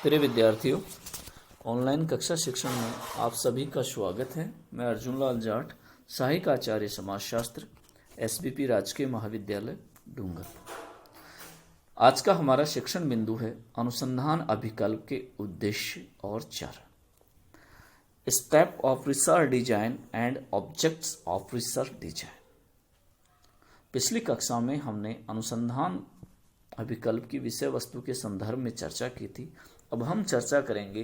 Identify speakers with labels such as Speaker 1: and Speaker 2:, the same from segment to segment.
Speaker 1: प्रिय विद्यार्थियों, ऑनलाइन कक्षा शिक्षण में आप सभी का स्वागत है। मैं अर्जुन लाल जाट, सहायक आचार्य समाजशास्त्र, एसबीपी राजकीय महाविद्यालय डूंगर। आज का हमारा शिक्षण बिंदु है अनुसंधान अभिकल्प के उद्देश्य और चरण, step of research design and objects of research design. पिछली कक्षा में हमने अनुसंधान अभिकल्प की विषय वस्तु के संदर्भ में चर्चा की थी। अब हम चर्चा करेंगे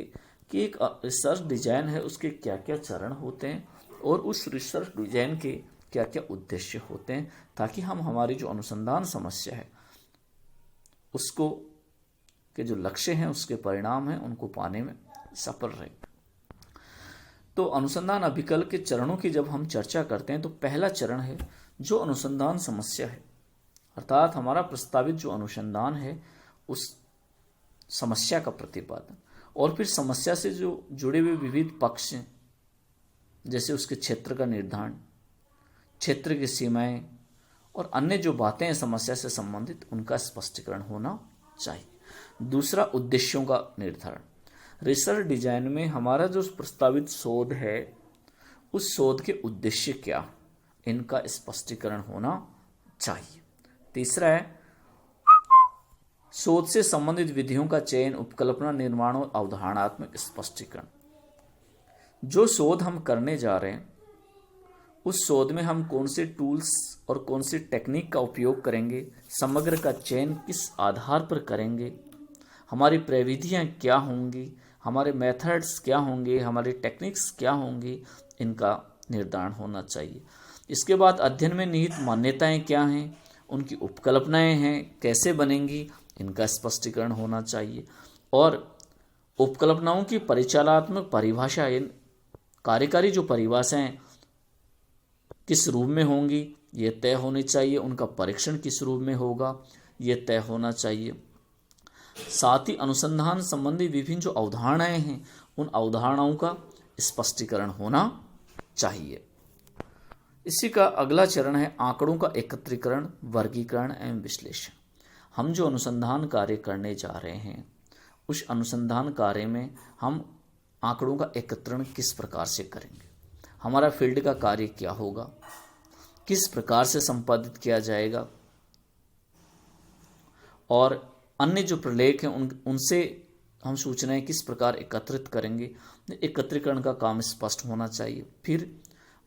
Speaker 1: कि एक रिसर्च डिजाइन है, उसके क्या क्या चरण होते हैं और उस रिसर्च डिजाइन के क्या क्या उद्देश्य होते हैं, ताकि हम हमारी जो अनुसंधान समस्या है उसको के जो लक्ष्य हैं, उसके परिणाम हैं, उनको पाने में सफल रहें। तो अनुसंधान अभिकल्प के चरणों की जब हम चर्चा करते हैं तो पहला चरण है जो अनुसंधान समस्या है, अर्थात हमारा प्रस्तावित जो अनुसंधान है उस समस्या का प्रतिपादन, और फिर समस्या से जो जुड़े हुए विविध पक्ष हैं, जैसे उसके क्षेत्र का निर्धारण, क्षेत्र की सीमाएं और अन्य जो बातें हैं समस्या से संबंधित, उनका स्पष्टीकरण होना चाहिए। दूसरा, उद्देश्यों का निर्धारण। रिसर्च डिजाइन में हमारा जो प्रस्तावित शोध है उस शोध के उद्देश्य क्या, इनका स्पष्टीकरण होना चाहिए। तीसरा है शोध से संबंधित विधियों का चयन, उपकल्पना, निर्माण और अवधारणात्मक स्पष्टीकरण। जो शोध हम करने जा रहे हैं उस शोध में हम कौन से टूल्स और कौन सी टेक्निक का उपयोग करेंगे, समग्र का चयन किस आधार पर करेंगे, हमारी प्रविधियां क्या होंगी, हमारे मेथड्स क्या होंगे, हमारी टेक्निक्स क्या होंगी, इनका निर्धारण होना चाहिए। इसके बाद अध्ययन में निहित मान्यताएं क्या हैं, उनकी उपकल्पनाएं हैं कैसे बनेंगी, इनका स्पष्टीकरण होना चाहिए। और उपकल्पनाओं की परिचालनात्मक परिभाषा, इन कार्यकारी जो परिभाषाएं किस रूप में होंगी ये तय होनी चाहिए, उनका परीक्षण किस रूप में होगा ये तय होना चाहिए। साथ ही अनुसंधान संबंधी विभिन्न जो अवधारणाएं हैं उन अवधारणाओं का स्पष्टीकरण होना चाहिए। इसी का अगला चरण है आंकड़ों का एकत्रीकरण, वर्गीकरण एवं विश्लेषण। हम जो अनुसंधान कार्य करने जा रहे हैं उस अनुसंधान कार्य में हम आंकड़ों का एकत्रण किस प्रकार से करेंगे, हमारा फील्ड का कार्य क्या होगा, किस प्रकार से संपादित किया जाएगा, और अन्य जो प्रलेख हैं उनसे हम सूचनाएं किस प्रकार एकत्रित करेंगे, एकत्रीकरण का काम स्पष्ट होना चाहिए। फिर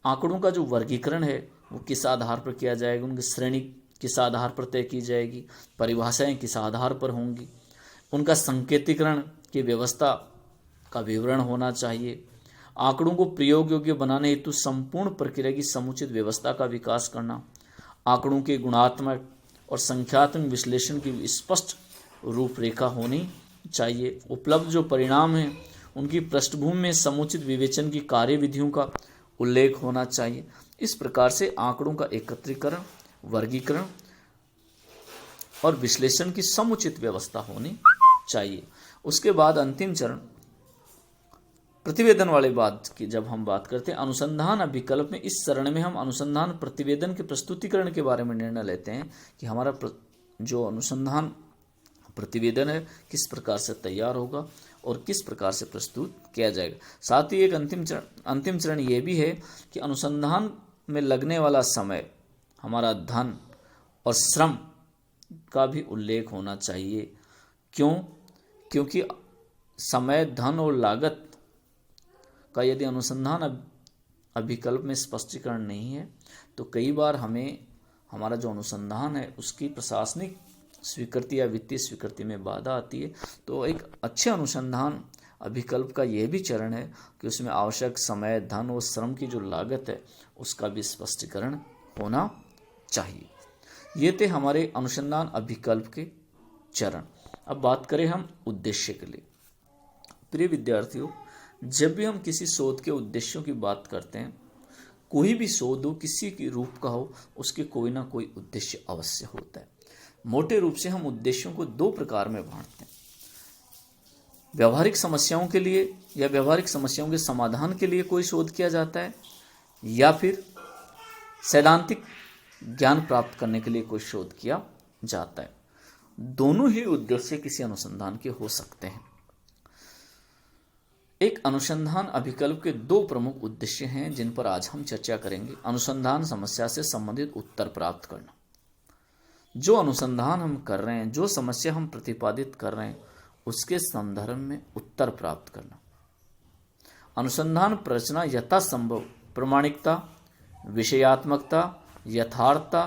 Speaker 1: आंकड़ों का जो वर्गीकरण है वो किस आधार पर किया जाएगा, उनकी श्रेणी किस आधार पर तय की जाएगी, परिभाषाएं किस आधार पर होंगी, उनका संकेतीकरण की व्यवस्था का विवरण होना चाहिए। आंकड़ों को प्रयोग योग्य बनाने हेतु संपूर्ण प्रक्रिया की समुचित व्यवस्था का विकास करना, आंकड़ों के गुणात्मक और संख्यात्मक विश्लेषण की स्पष्ट रूपरेखा होनी चाहिए। उपलब्ध जो परिणाम हैं उनकी पृष्ठभूमि में समुचित विवेचन की कार्यविधियों का उल्लेख होना चाहिए। इस प्रकार से आंकड़ों का एकत्रीकरण, वर्गीकरण और विश्लेषण की समुचित व्यवस्था होनी चाहिए। उसके बाद अंतिम चरण प्रतिवेदन वाले बात की जब हम बात करते हैं अनुसंधान अभिकल्प में, इस चरण में हम अनुसंधान प्रतिवेदन के प्रस्तुतिकरण के बारे में निर्णय लेते हैं कि हमारा जो अनुसंधान प्रतिवेदन है किस प्रकार से तैयार होगा और किस प्रकार से प्रस्तुत किया जाएगा। साथ ही एक अंतिम चरण ये भी है कि अनुसंधान में लगने वाला समय, हमारा धन और श्रम का भी उल्लेख होना चाहिए। क्योंकि समय, धन और लागत का यदि अनुसंधान अभिकल्प में स्पष्टीकरण नहीं है तो कई बार हमें हमारा जो अनुसंधान है उसकी प्रशासनिक स्वीकृति या वित्तीय स्वीकृति में बाधा आती है। तो एक अच्छे अनुसंधान अभिकल्प का यह भी चरण है कि उसमें आवश्यक समय, धन और श्रम की जो लागत है उसका भी स्पष्टीकरण होना चाहिए। ये थे हमारे अनुसंधान अभिकल्प के चरण। अब बात करें हम उद्देश्य के लिए। प्रिय विद्यार्थियों, जब भी हम किसी शोध के उद्देश्यों की बात करते हैं, कोई भी शोध हो, किसी की रूप का हो, उसके कोई ना कोई उद्देश्य अवश्य होता है। मोटे रूप से हम उद्देश्यों को दो प्रकार में बांटते हैं, व्यवहारिक समस्याओं के लिए या व्यवहारिक समस्याओं के समाधान के लिए कोई शोध किया जाता है, या फिर सैद्धांतिक ज्ञान प्राप्त करने के लिए कोई शोध किया जाता है। दोनों ही उद्देश्य किसी अनुसंधान के हो सकते हैं। एक अनुसंधान अभिकल्प के दो प्रमुख उद्देश्य हैं जिन पर आज हम चर्चा करेंगे। अनुसंधान समस्या से संबंधित उत्तर प्राप्त करना। जो अनुसंधान हम कर रहे हैं, जो समस्या हम प्रतिपादित कर रहे हैं, उसके संदर्भ में उत्तर प्राप्त करना। अनुसंधान प्ररचना यथासंभव प्रामाणिकता, विषयात्मकता, यथार्थता,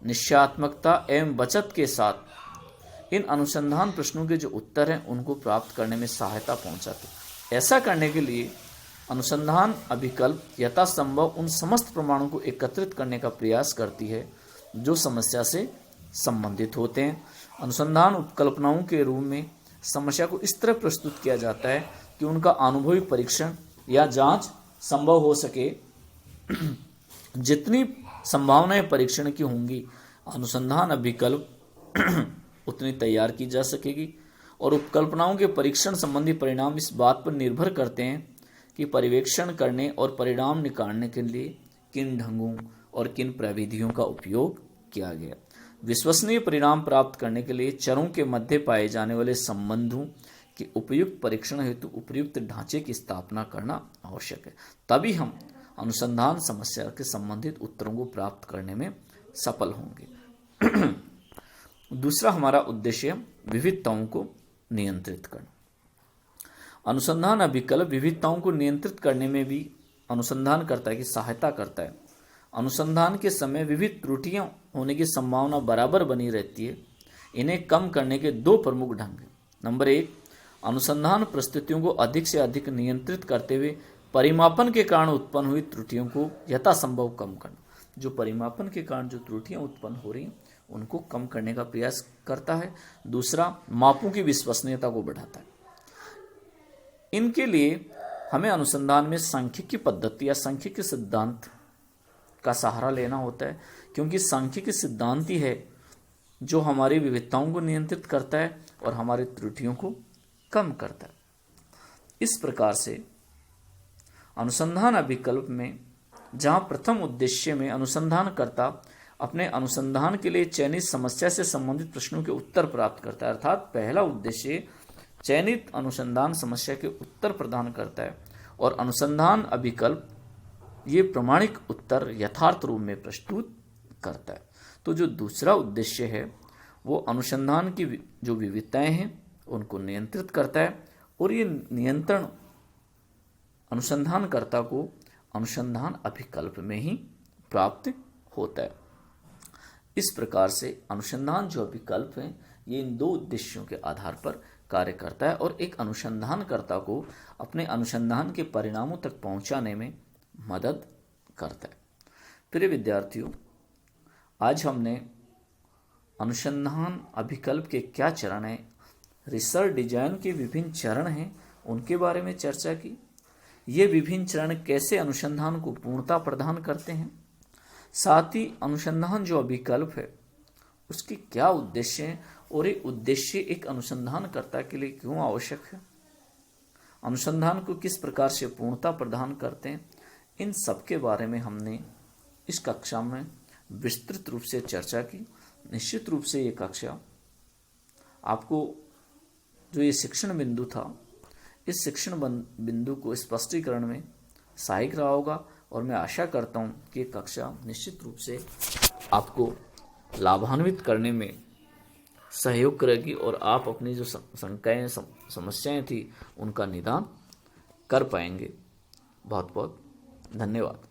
Speaker 1: निश्चयात्मकता एवं बचत के साथ इन अनुसंधान प्रश्नों के जो उत्तर हैं उनको प्राप्त करने में सहायता पहुंचाते। ऐसा करने के लिए अनुसंधान अभिकल्प यथासंभव उन समस्त प्रमाणों को एकत्रित करने का प्रयास करती है जो समस्या से संबंधित होते हैं। अनुसंधान उपकल्पनाओं के रूप में समस्या को इस तरह प्रस्तुत किया जाता है कि उनका अनुभवी परीक्षण या जांच संभव हो सके। जितनी संभावनाएं परीक्षण की होंगी, अनुसंधान अभिकल्प उतनी तैयार की जा सकेगी। और उपकल्पनाओं के परीक्षण संबंधी परिणाम इस बात पर निर्भर करते हैं कि पर्यवेक्षण करने और परिणाम निकालने के लिए किन ढंगों और किन प्रविधियों का उपयोग किया गया। विश्वसनीय परिणाम प्राप्त करने के लिए चरों के मध्य पाए जाने वाले संबंधों के उपयुक्त परीक्षण हेतु उपयुक्त ढांचे की स्थापना करना आवश्यक है। तभी हम अनुसंधान समस्या के संबंधित उत्तरों को प्राप्त करने में सफल होंगे। दूसरा हमारा उद्देश्य विविधताओं को नियंत्रित करना। अनुसंधान अभिकल्प विविधताओं को नियंत्रित करने में भी अनुसंधानकर्ता की सहायता करता है। अनुसंधान के समय विविध त्रुटियां होने की संभावना बराबर बनी रहती है। इन्हें कम करने के दो प्रमुख ढंग हैं। नंबर 1, अनुसंधान परिस्थितियों को अधिक से अधिक नियंत्रित करते हुए परिमापन के कारण उत्पन्न हुई त्रुटियों को यथासंभव कम करना। जो परिमापन के कारण जो त्रुटियां उत्पन्न हो रही हैं उनको कम करने का प्रयास करता है। दूसरा, मापों की विश्वसनीयता को बढ़ाता है। इनके लिए हमें अनुसंधान में सांख्यिकी पद्धति या सांख्यिकी सिद्धांत का सहारा लेना होता है, क्योंकि सांख्यिकी सिद्धांत ही है जो हमारी विविधताओं को नियंत्रित करता है और हमारी त्रुटियों को कम करता है। इस प्रकार से अनुसंधान अभिकल्प में जहां प्रथम उद्देश्य में अनुसंधानकर्ता अपने अनुसंधान के लिए चयनित समस्या से संबंधित प्रश्नों के उत्तर प्राप्त करता है, अर्थात पहला उद्देश्य चयनित अनुसंधान समस्या के उत्तर प्रदान करता है, और अनुसंधान अभिकल्प ये प्रमाणिक उत्तर यथार्थ रूप में प्रस्तुत करता है। तो जो दूसरा उद्देश्य है वो अनुसंधान की जो विविधताएं हैं उनको नियंत्रित करता है, और ये नियंत्रण अनुसंधानकर्ता को अनुसंधान अभिकल्प में ही प्राप्त होता है। इस प्रकार से अनुसंधान जो अभिकल्प है ये इन दो उद्देश्यों के आधार पर कार्य करता है और एक अनुसंधानकर्ता को अपने अनुसंधान के परिणामों तक पहुंचाने में मदद करता है। प्रिय विद्यार्थियों, आज हमने अनुसंधान अभिकल्प के क्या चरण हैं, रिसर्च डिजाइन के विभिन्न चरण हैं, उनके बारे में चर्चा की। ये विभिन्न चरण कैसे अनुसंधान को पूर्णता प्रदान करते हैं, साथ ही अनुसंधान जो अभिकल्प है उसके क्या उद्देश्य हैं और ये उद्देश्य एक अनुसंधानकर्ता के लिए क्यों आवश्यक है, अनुसंधान को किस प्रकार से पूर्णता प्रदान करते हैं, इन सब के बारे में हमने इस कक्षा में विस्तृत रूप से चर्चा की। निश्चित रूप से ये कक्षा आपको जो ये शिक्षण बिंदु था, इस शिक्षण बिंदु को स्पष्टीकरण में सहायक रहा होगा, और मैं आशा करता हूँ कि ये कक्षा निश्चित रूप से आपको लाभान्वित करने में सहयोग करेगी और आप अपनी जो शंकाएं समस्याएं थी उनका निदान कर पाएंगे। बहुत बहुत धन्यवाद।